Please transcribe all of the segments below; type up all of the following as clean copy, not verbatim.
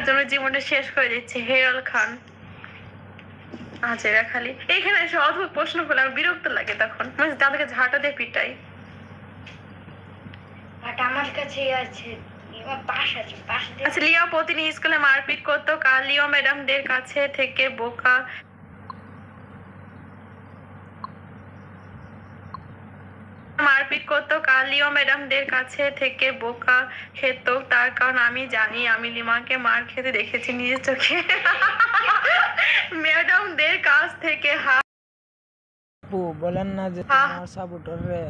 জন্য জীবনটা শেষ করে দিচ্ছে হেরাল খান। এরা খালি এখানে এসে অদ্ভুত প্রশ্ন করলে আমার বিরক্ত লাগে, তখন মানে তাদেরকে ঝাঁটা দিয়ে পিটাই। আমার কাছে আছে আচ্ছা, লিও প্রতিদিন স্কুলে মারপিট করতো, কাল লিও ম্যাডামদের কাছে থেকে বোকা মারপিট করতো, কাল লিও ম্যাডামদের কাছে থেকে বোকা খেত, তার কারণ আমি জানি, আমি লিমাকে মার খেতে দেখেছি নিজের চোখে। ম্যাডামদের কাছ থেকে বলেন না যে তোমার সাপোর্টার রে।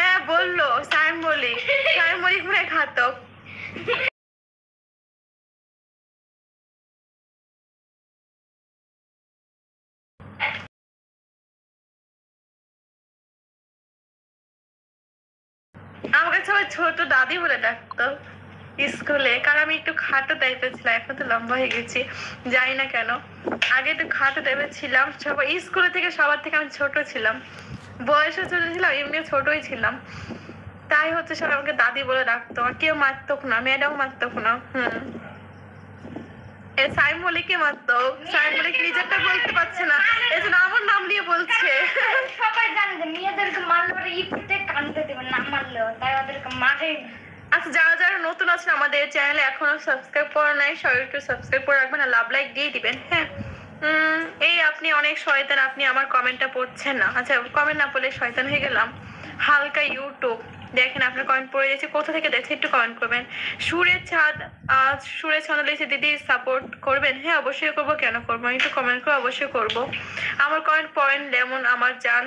হ্যাঁ বললো, সাইম বলি ঘুরে ঘাতক। আমাকে সবাই ছোট দাদি বলে ডাকতো স্কুলে, কারণ আমি একটু খাটো টাইপের ছিলাম, এখন তো লম্বা হয়ে গেছি জানি না কেন। আগে একটু খাটো টাইপের ছিলাম, সবাই স্কুলে থেকে সবার থেকে আমি ছোট ছিলাম, বয়সে ছোট ছিলাম, এমনি ছোটই ছিলাম, তাই হচ্ছে সবাই আমাকে দাদি বলে ডাকতো। আর কেউ মারতো না, ম্যাডাম মারতো না। সাইম বলে কে মারতো, সাইম বলে নিজেরটা বলতে পারছে না, এজন্য আমার নাম নিয়ে বলছে। সবাই জানে যে মেয়েদেরকে মারলে ইপতে কানতে দেবে না, মারলেও তাই ওদেরকে মারে। আচ্ছা, যারা যারা নতুন আছেন আমাদের চ্যানেলে এখনো সাবস্ক্রাইব করা নাই, সবাই একটু সাবস্ক্রাইব করে রাখবেন আর লাভ লাইক দিয়ে দিবেন। হ্যাঁ, এই আপনি অনেক শয়তান, আপনি আমার কমেন্টটা পড়ছেন না। আচ্ছা, কমেন্ট না পড়লে শয়তান হয়ে গেলাম। হালকা ইউটিউব দেখেন, আপনার কমেন্ট পড়ে গেছে, কোথা থেকে দেখছেন একটু কমেন্ট করবেন। সুরের ছাদ লিখেছে দিদি সাপোর্ট করবেন। হ্যাঁ অবশ্যই করবো, কেন করবো, আমি একটু কমেন্ট করে অবশ্যই করবো। আমার কমেন্ট পড়েন যেমন আমার জান,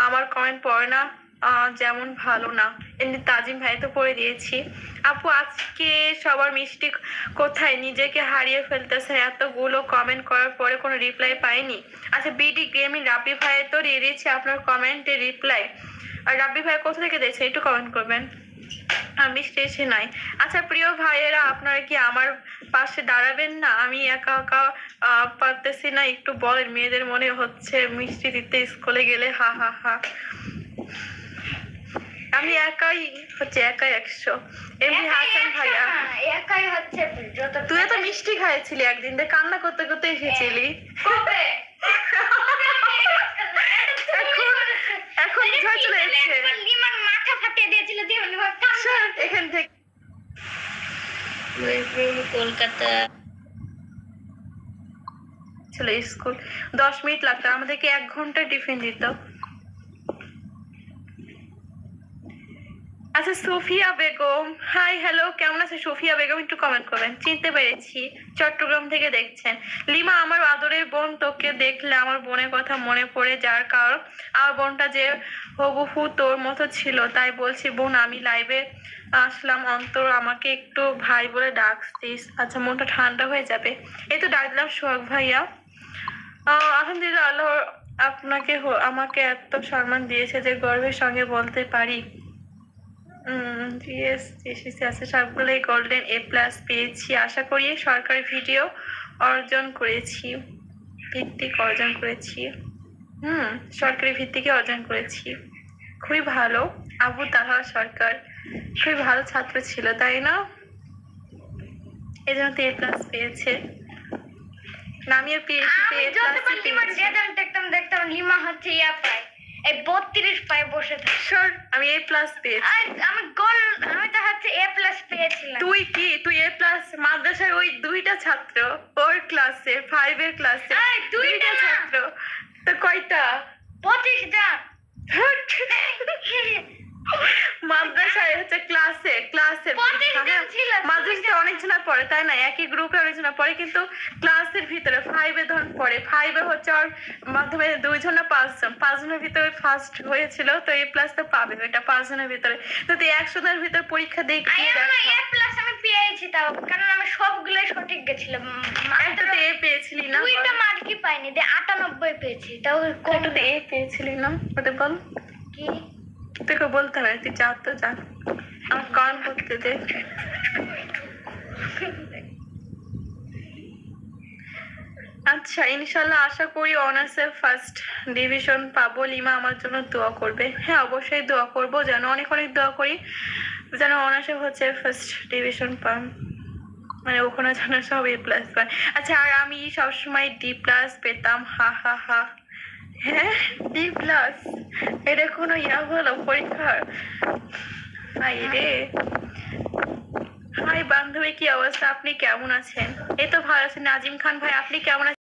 আমার কমেন্ট পড়ে না যেমন ভালো না। এমনি তাজিম ভাই তো পড়ে দিয়েছি। আপু আজকে সবার মিষ্টি কোথায়, নিজেকে হারিয়ে ফেলতেছেন, এতগুলো কমেন্ট করার পরে কোনো রিপ্লাই পাইনি। আচ্ছা, বিডি গেমিং রাব্বি ভাই তো দিয়ে দিয়েছি আপনার কমেন্টে রিপ্লাই। আর রাব্বি ভাই কোথা থেকে দিয়েছে একটু কমেন্ট করবেন। আমি স্টেশে নাই। আচ্ছা প্রিয় ভাইয়েরা, আপনারা কি আমার পাশে দাঁড়াবেন না? আমি একা একা পারতেছি না, একটু বলেন। মেয়েদের মনে হচ্ছে মিষ্টি দিতে স্কুলে গেলে, হা হা হা। আমি একাই 100। এমনি হাসান ভাইয়া একাই হচ্ছে, তুই তো মিষ্টি খাইছিলি একদিন, কান্না করতে করতে এসেছিলি। এখন ঝড় চলে এসেছে, লিমার মাথা ফাটিয়ে দিয়েছিল এখান থেকে। কলকাতা ছিল স্কুল, 10 মিনিট লাগতো, আমাদেরকে 1 ঘন্টা টিফিন দিত। আচ্ছা, সোফিয়া বেগম, হাই হ্যালো, কেমন আছে সোফিয়া বেগম? একটু কমেন্ট করবেন। চিনতে পেরেছি, চট্টগ্রাম থেকে দেখছেন। লিমা, আমার আদরের বোন, তোকে দেখলে আমার বোনের কথা মনে পড়ে, যার কারণ আমার বোনটা যে হুবহু তোর মতো ছিল, তাই বলছি বোন, আমি লাইভে আসলাম, অন্তর আমাকে একটু ভাই বলে ডাকছিস। আচ্ছা, মনটা ঠান্ডা হয়ে যাবে। এই তো ডাক দিলাম সোহাগ ভাইয়া। আলহামদুলিল্লাহ, আল্লাহ আপনাকে আমাকে এত সম্মান দিয়েছে যে গর্বের সঙ্গে বলতে পারি। আছে সবগুলোই গোল্ডেন A+ পেয়েছি। আশা করি সরকারি ভিডিও অর্জন করেছি, সরকারি ভিত্তিকে অর্জন করেছি। খুবই ভালো, আবু তাহা সরকার খুবই ভালো ছাত্র ছিল, তাই না? এই জন্য তো A+ পেয়েছে। নামিয়ে পেয়েছি, দেখতাম লিমা হচ্ছে এই 32 পায়ে বসে থাকে। আমি A+ পেয়েছি। আমি তো হচ্ছে A+ পেয়েছিলাম। তুই A+ মাদ্রাসায় ওই 2টা ছাত্র, ওর ক্লাসে 5 এর ক্লাসে 2টা ছাত্র, তো কয়টা? 25টা। মাদ্রাসায় হচ্ছে ক্লাসে মাদ্রাসায় অনেকজনা পড়ে, তাই না? একই গ্রুপে অনেকজনা পড়ে, কিন্তু ক্লাসের ভিতরে 5 এ ধরুন পড়ে। 5 এ হচ্ছে ওর মাধ্যমে 2 জন না 5 জন, 5 জনের ভিতরে ফার্স্ট হয়েছিল, তো A+ তো পাবে ওইটা 5 জনের ভিতরে। তো তুই 100 জনের ভিতরে পরীক্ষা দিয়ে A+ আমি পেয়েছি, তাও কারণ আমি সবগুলোই সঠিক গেছিলাম। একটা তো A পেয়েছিলি না? 2টা মার্কই পাইনি, 98 পেয়েছি, তাও কোনটাতে A পেয়েছিলি না ওটা বল। কি তোকে বলতে হবে, তুই যা তো যা, আমার কল করতে দে। আচ্ছা, ইনশাল্লাহ আশা করি অনার্সে ফার্স্ট ডিভিশন পাবো। লিমা আমার জন্য দোয়া করবে। হ্যাঁ অবশ্যই দোয়া করবো, যেন অনেক অনেক দোয়া করি। যেন অনার্সে হচ্ছে ফার্স্ট ডিভিশন পান, মানে ওখানে যেন সব A+ পায়। আচ্ছা, আর আমি সবসময় D+ পেতাম, হা হা হা। হ্যাঁ, D+, এটা কোনো ইয়া হলো পরীক্ষার? হাই রে। হাই বান্ধবী, কি অবস্থা? আপনি কেমন আছেন? এই তো ভালো আছেন। নাজিম খান ভাই, আপনি কেমন আছেন?